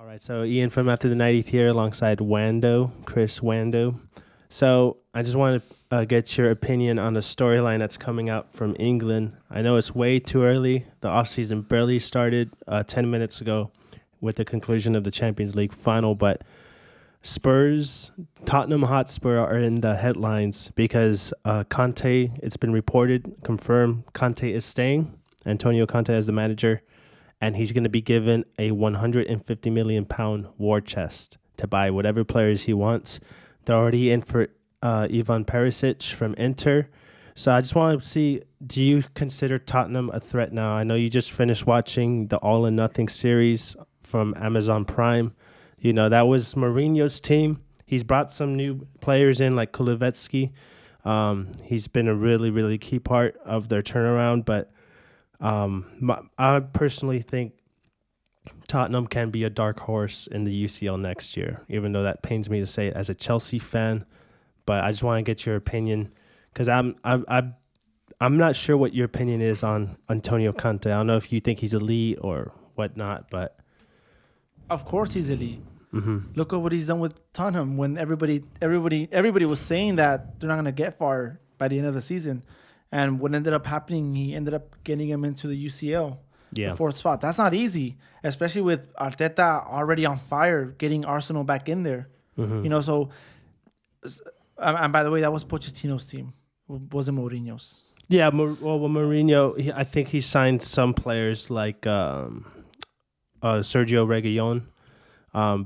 right, so Ian from After the 90th here alongside Chris Wando. So I just want to get your opinion on the storyline that's coming out from England. I know it's way too early. The offseason barely started 10 minutes ago with the conclusion of the Champions League final, but Spurs, Tottenham Hotspur are in the headlines because Conte, it's been reported, confirmed, Conte is staying. Antonio Conte as the manager. And he's going to be given a £150 million war chest to buy whatever players he wants. They're already in for Ivan Perisic from Inter. So I just want to see, do you consider Tottenham a threat now? I know you just finished watching the All or Nothing series from Amazon Prime. You know, that was Mourinho's team. He's brought some new players in like Kulevetsky. He's been a really, really key part of their turnaround, but I personally think Tottenham can be a dark horse in the UCL next year, even though that pains me to say it as a Chelsea fan. But I just want to get your opinion because I'm not sure what your opinion is on Antonio Conte. I don't know if you think he's elite or whatnot, but of course he's elite. Mm-hmm. Look at what he's done with Tottenham when everybody was saying that they're not going to get far by the end of the season. And what ended up happening, he ended up getting him into the UCL, the fourth spot. That's not easy, especially with Arteta already on fire, getting Arsenal back in there. Mm-hmm. You know, so, and by the way, that was Pochettino's team. It wasn't Mourinho's. Yeah, Mourinho, I think he signed some players like Sergio Reguilon.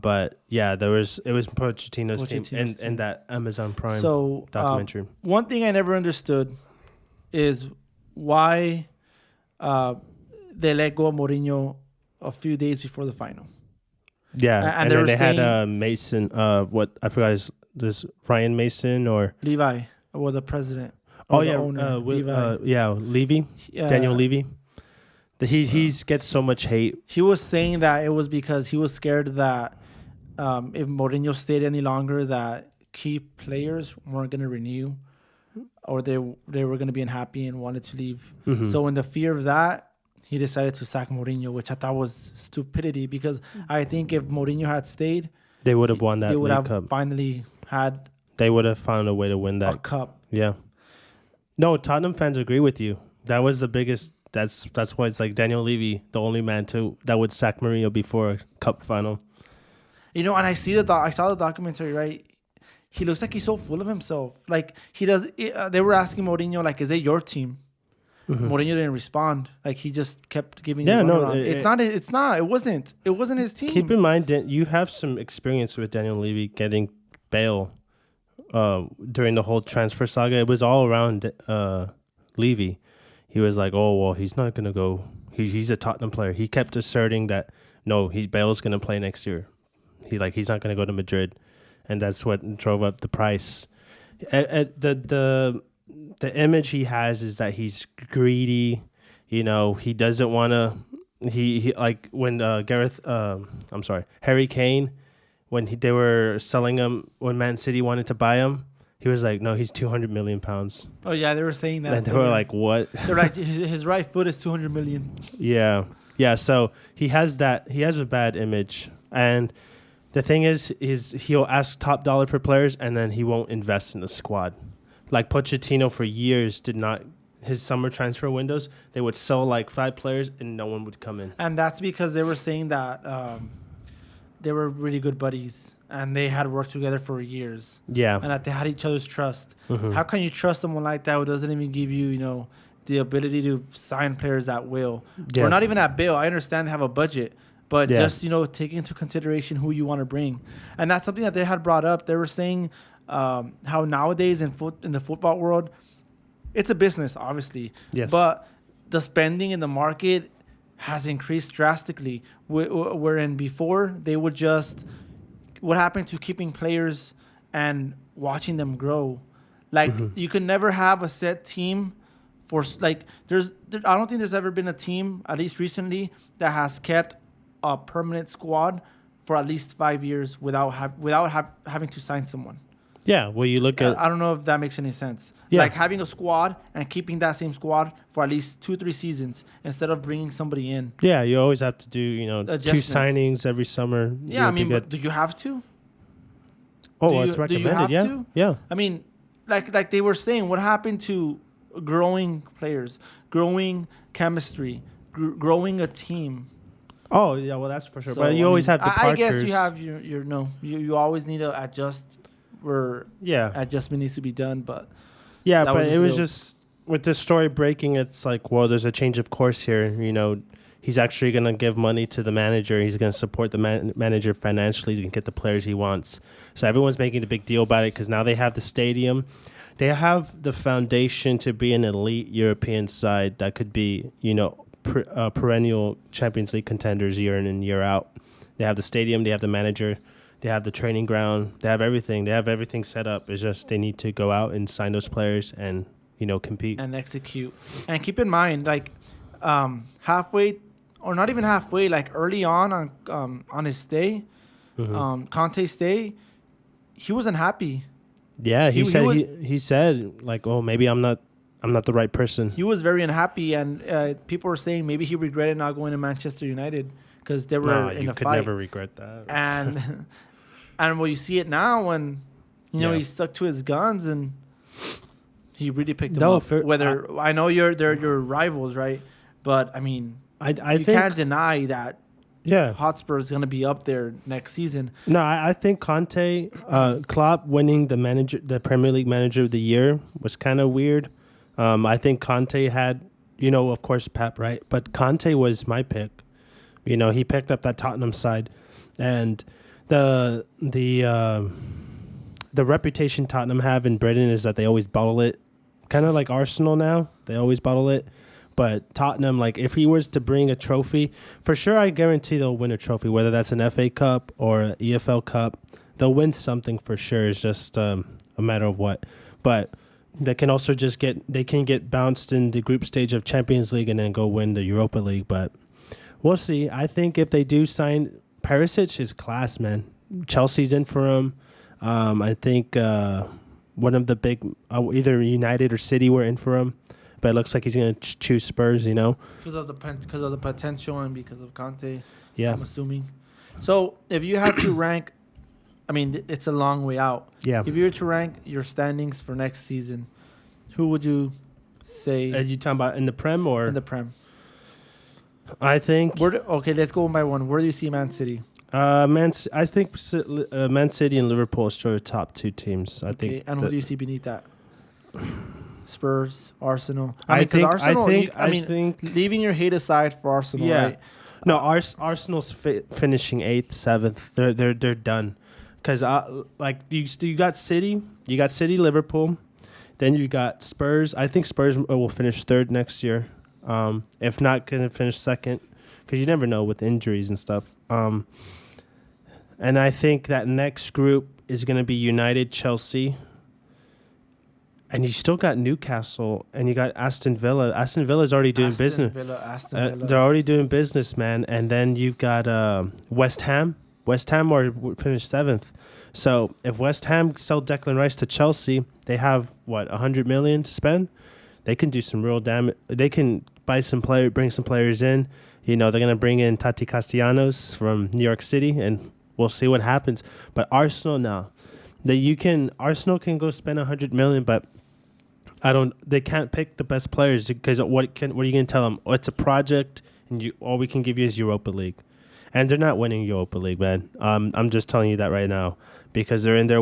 But yeah, it was Pochettino's team in that Amazon Prime documentary. One thing I never understood is why they let go of Mourinho a few days before the final. Yeah, and then they had Mason. What I forgot is Ryan Mason or Levi, or the president. Levy, Daniel Levy. He gets so much hate. He was saying that it was because he was scared that if Mourinho stayed any longer, that key players weren't going to renew, or they were going to be unhappy and wanted to leave. Mm-hmm. So in the fear of that, he decided to sack Mourinho, which I thought was stupidity because I think if Mourinho had stayed, they would have won that. They would have cup. Finally had. They would have found a way to win that cup. Yeah. No, Tottenham fans agree with you. That was the biggest. That's why it's like Daniel Levy, the only man that would sack Mourinho before a cup final. You know, and I saw the documentary, right? He looks like he's so full of himself. Like he does. They were asking Mourinho, like, "Is it your team?" Mm-hmm. Mourinho didn't respond. Like he just kept giving. Yeah, no, it's not. It wasn't his team. Keep in mind, you have some experience with Daniel Levy getting bail during the whole transfer saga. It was all around Levy. He was like, "Oh well, he's not gonna go. He's a Tottenham player." He kept asserting that no, Bale's gonna play next year. He's not gonna go to Madrid, and that's what drove up the price. The image he has is that he's greedy. You know, he doesn't want to. He like when Harry Kane, when they were selling him when Man City wanted to buy him. He was like, no, he's £200 million. Oh, yeah, they were saying that. And they were like, what? They're like, his right foot is $200 million. Yeah. Yeah, so he has that. He has a bad image. And the thing is he'll ask top dollar for players, and then he won't invest in the squad. Like Pochettino for years did not. His summer transfer windows, they would sell like 5 players, and no one would come in. And that's because they were saying that they were really good buddies. And they had worked together for years. Yeah. And that they had each other's trust. Mm-hmm. How can you trust someone like that who doesn't even give you, the ability to sign players at will? Yeah. Or not even at will. I understand they have a budget. But just, taking into consideration who you want to bring. And that's something that they had brought up. They were saying how nowadays in the football world, it's a business, obviously. Yes. But the spending in the market has increased drastically. Wherein before, they would just... What happened to keeping players and watching them grow? Like you can never have a set team for like I don't think there's ever been a team, at least recently, that has kept a permanent squad for at least 5 years without having to sign someone. Yeah, well, you look at I don't know if that makes any sense. Yeah. Like having a squad and keeping that same squad for at least 2-3 seasons instead of bringing somebody in. yeah, you always have to do 2 Adjustments. signings every summer. Yeah, I mean, but do you have to? Oh, it's do recommended. you have yeah, to? yeah. I mean, like they were saying, what happened to growing players, growing chemistry, growing a team? Oh, yeah. Well, that's for sure. So, but you always have I departures. guess you have your no. You always need to adjust where Yeah, adjustment needs to be done. But yeah. that But was it was little- just with this story breaking. It's like, well, there's a change of course here. He's actually going to give money to the manager. He's going to support the manager financially. He's going to get the players he wants. So everyone's making a big deal about it because now they have the stadium. They have the foundation to be an elite European side that could be, perennial Champions League contenders year in and year out. They have the stadium. They have the manager. They have the training ground. They have everything. They have everything set up. It's just they need to go out and sign those players and, compete. and execute. And keep in mind, like halfway, or not even halfway, like early on his stay, Conte's stay, he wasn't happy. Yeah, he he said like, oh, maybe I'm not the right person. He was very unhappy, and people were saying maybe he regretted not going to Manchester United because they were in a you could fight. never regret that. And well, you see it now when he stuck to his guns and he really picked them up. I know they're your rivals, right? But I mean, I you think, can't deny that. Yeah, Hotspur is going to be up there next season. No, I think Conte, Klopp winning the Premier League Manager of the Year was kind of weird. I think Conte had, of course Pep, right? But Conte was my pick. He picked up that Tottenham side, and the reputation Tottenham have in Britain is that they always bottle it, kind of like Arsenal now. They always bottle it. But Tottenham, like, if he was to bring a trophy, for sure, I guarantee they'll win a trophy, whether that's an FA Cup or an EFL Cup. They'll win something for sure. It's just a matter of what. But they can also get bounced in the group stage of Champions League and then go win the Europa League. But we'll see. I think if they do sign Perisic, is class, man. Chelsea's in for him. I think one of the big, either United or City were in for him. But it looks like he's going to choose Spurs, Because of the potential and because of Conte, Yeah. I'm assuming. So if you had to rank, I mean, it's a long way out. Yeah. If you were to rank your standings for next season, who would you say Are you talking about in the Prem or? in the Prem? I think. Okay, let's go one by one. Where do you see Man City? I think Man City and Liverpool are still the top two teams. I think. And who do you see beneath that? Spurs, Arsenal. I think leaving your hate aside for Arsenal, Yeah. right? No, Arsenal's finishing 8th, 7th. They're done, because you got City, Liverpool, then you got Spurs. I think Spurs will finish 3rd next year, if not going to finish 2nd, because you never know with injuries and stuff. And I think that next group is going to be United, Chelsea. And you still got Newcastle, and you got Aston Villa. Aston Villa's already doing business. Aston Villa. They're already doing business, man. And then you've got West Ham. West Ham are finished 7th. So if West Ham sell Declan Rice to Chelsea, they have, 100 million to spend? They can do some real damage. They can bring some players in. They're going to bring in Tati Castellanos from New York City, and we'll see what happens. But Arsenal, no. Arsenal can go spend 100 million, but they can't pick the best players, because what are you going to tell them? Oh, it's a project, and all we can give you is Europa League. And they're not winning Europa League, man. I'm just telling you that right now, because they're in there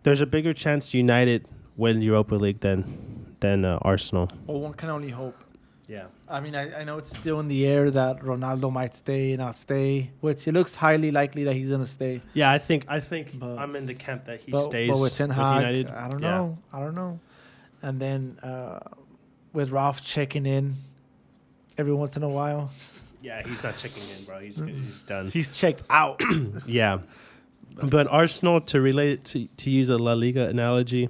there's a bigger chance United win Europa League than Arsenal. Well, one can only hope. Yeah. I mean, I know it's still in the air that Ronaldo might stay, not stay, which it looks highly likely that he's going to stay. Yeah, I think But- I'm in the camp that he But stays with Ten Hag, United. I don't know. And then with Ralph checking in every once in a while. Yeah, he's not checking in, bro. He's done. He's checked out. Yeah. But Arsenal, to relate it to use a La Liga analogy,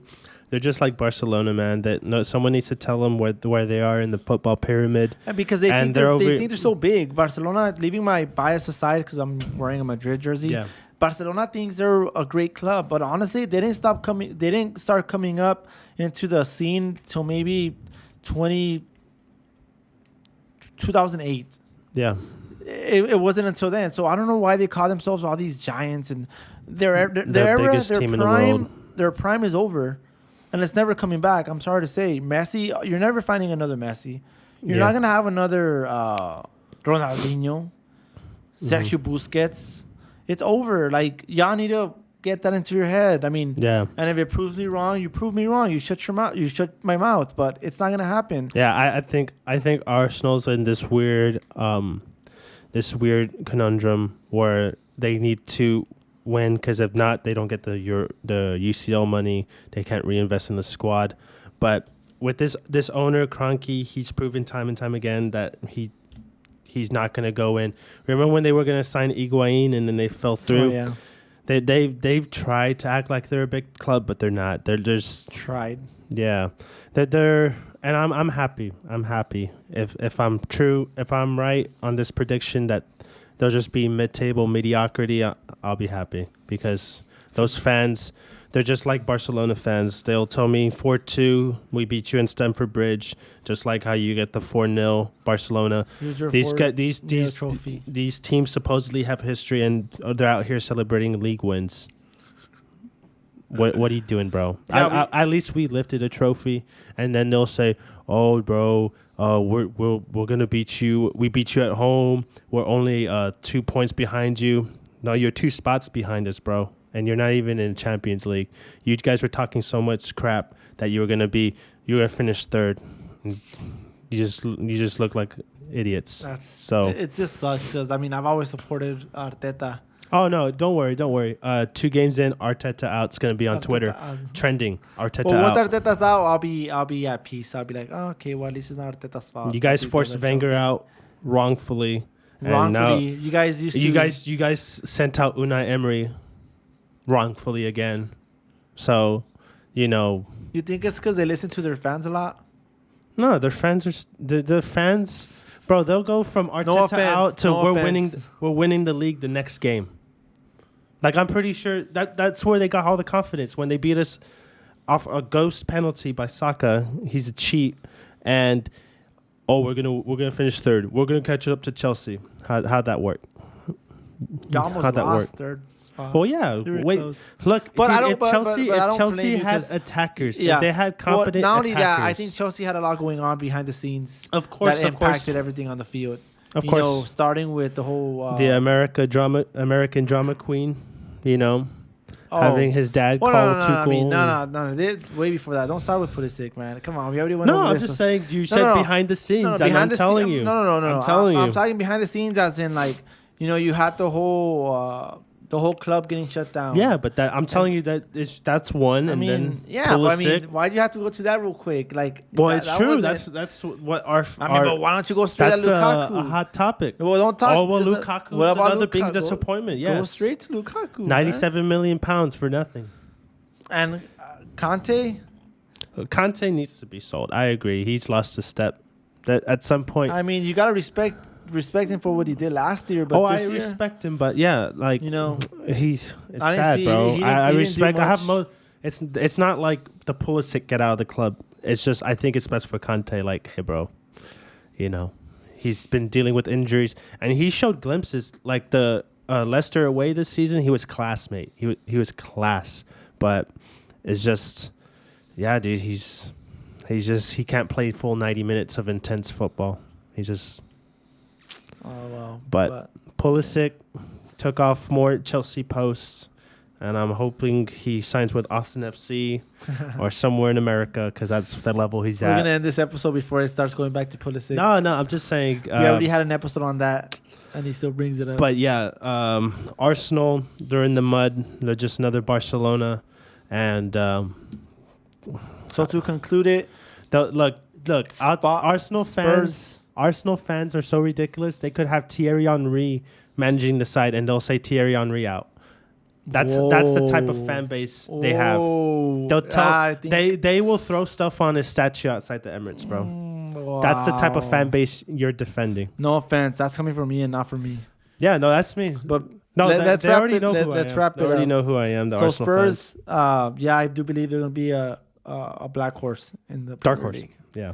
they're just like Barcelona, man. Someone needs to tell them where they are in the football pyramid. And because they think they're so big. Barcelona, leaving my bias aside because I'm wearing a Madrid jersey, Barcelona thinks they're a great club, but honestly, they didn't start coming up into the scene till maybe 2008. Yeah. It wasn't until then. So I don't know why they call themselves all these giants, and their biggest team in the world. Their prime is over, and it's never coming back. I'm sorry to say, Messi, you're never finding another Messi. You're not gonna have another Ronaldinho, Sergio Busquets. It's over. Like, y'all need to get that into your head. I mean, yeah. And if it proves me wrong, you prove me wrong. You shut your mouth. You shut my mouth. But it's not gonna happen. Yeah, I think Arsenal's in this weird conundrum where they need to win, because if not, they don't get the UCL money. They can't reinvest in the squad. But with this owner Kroenke, he's proven time and time again that he's not going to go in. Remember when they were going to sign Higuain and then they fell through? Oh, yeah. They've tried to act like they're a big club, but they're not. They're just tried. Yeah, they're and I'm happy. I'm happy if I'm right on this prediction that they'll just be mid-table mediocrity. I'll be happy, because those fans, they're just like Barcelona fans. They'll tell me 4-2, we beat you in Stamford Bridge, just like how you get the 4-0 Barcelona. These teams supposedly have history, and they're out here celebrating league wins. What are you doing, bro? Yeah, at least we lifted a trophy, and then they'll say, "Oh, bro, we're gonna beat you. We beat you at home. We're only 2 points behind you. No, you're 2 spots behind us, bro. And you're not even in Champions League. You guys were talking so much crap that you were gonna finish third. You just look like idiots. It just sucks, because I've always supported Arteta. Oh no! Don't worry. 2 games in, Arteta out. It's gonna be on Twitter, trending. Arteta out. Once Arteta's out, I'll be at peace. I'll be like, oh, okay, well, at least it's not Arteta's fault. You guys forced Wenger out wrongfully. You guys You guys sent out Unai Emery wrongfully again. So, You think it's because they listen to their fans a lot? No, their fans are the fans. Bro, they'll go from Arteta out to we're winning the league the next game. Like, I'm pretty sure that's where they got all the confidence, when they beat us off a ghost penalty by Saka. He's a cheat, and we're gonna finish third. We're gonna catch up to Chelsea. How'd that work? You almost lost third spot. Well, yeah. Wait, close. Look. But Chelsea had attackers. Yeah, they had competent not only attackers. that, I think Chelsea had a lot going on behind the scenes. Of course, that impacted everything on the field. Of course, starting with the whole the American drama queen. Having his dad call Tuchel. No. Way before that. Don't start with Pulisic, man. Come on, we already went over this. I'm just saying. You said behind the scenes. I'm telling you. No. I'm telling you. I'm talking behind the scenes, as in, like, you had the whole club getting shut down. Yeah, but I'm telling you that's one. Why do you have to go to that real quick? Like, it's true. That's what our. But why don't you go straight at Lukaku? A hot topic. Well, don't talk. Lukaku. What about another big disappointment? Yes. Go straight to Lukaku. 97 million pounds for nothing. And Conte. Conte needs to be sold. I agree. He's lost a step. That at some point. You gotta respect him for what he did last year, but this year, respect him, but yeah, like, it's sad, bro. I respect. I have it's not like the Pulisic get out of the club. It's just, I think it's best for Conte. Like, hey, bro, he's been dealing with injuries, and he showed glimpses. Like the Leicester away this season, he was class, mate. He was class, but it's just, yeah, dude. He can't play full 90 minutes of intense football. He's just. Oh, wow. But Pulisic took off more Chelsea posts, and I'm hoping he signs with Austin FC or somewhere in America, because that's the level he's at. We're going to end this episode before it starts going back to Pulisic. No, I'm just saying. We already had an episode on that, and he still brings it up. But yeah, Arsenal, they're in the mud. They're just another Barcelona. And so to conclude it, look, Arsenal fans. Arsenal fans are so ridiculous. They could have Thierry Henry managing the side, and they'll say Thierry Henry out. That's the type of fan base they have. They'll tell they will throw stuff on his statue outside the Emirates, bro. Wow. That's the type of fan base you're defending. No offense, that's coming from me and not from me. Yeah, no, that's me. But No, let's they wrap already it. know who Let's I am. wrap They it already up. know who I am. The So Arsenal fans. Spurs, yeah, I do believe they're going to be a black horse in the Dark Premier horse. League. Yeah.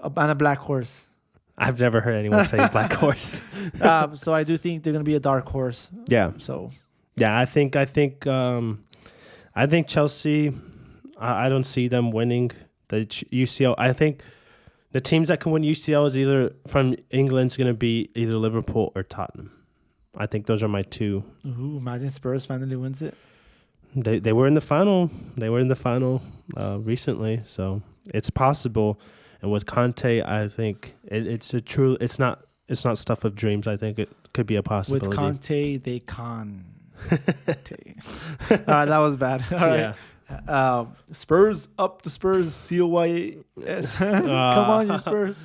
And a black horse. I've never heard anyone say black horse. So I do think they're going to be a dark horse. Yeah. So Yeah, I think Chelsea. I don't see them winning the UCL. I think the teams that can win UCL is either from England's going to be either Liverpool or Tottenham. I think those are my two. ooh, imagine Spurs finally wins it. They were in the final. They were in the final recently, so it's possible. And with Conte, I think it's a true. It's not stuff of dreams. I think it could be a possibility. With Conte, they con. All right, that was bad. All right. Yeah. Spurs up the Spurs. COYS. Come on, you Spurs.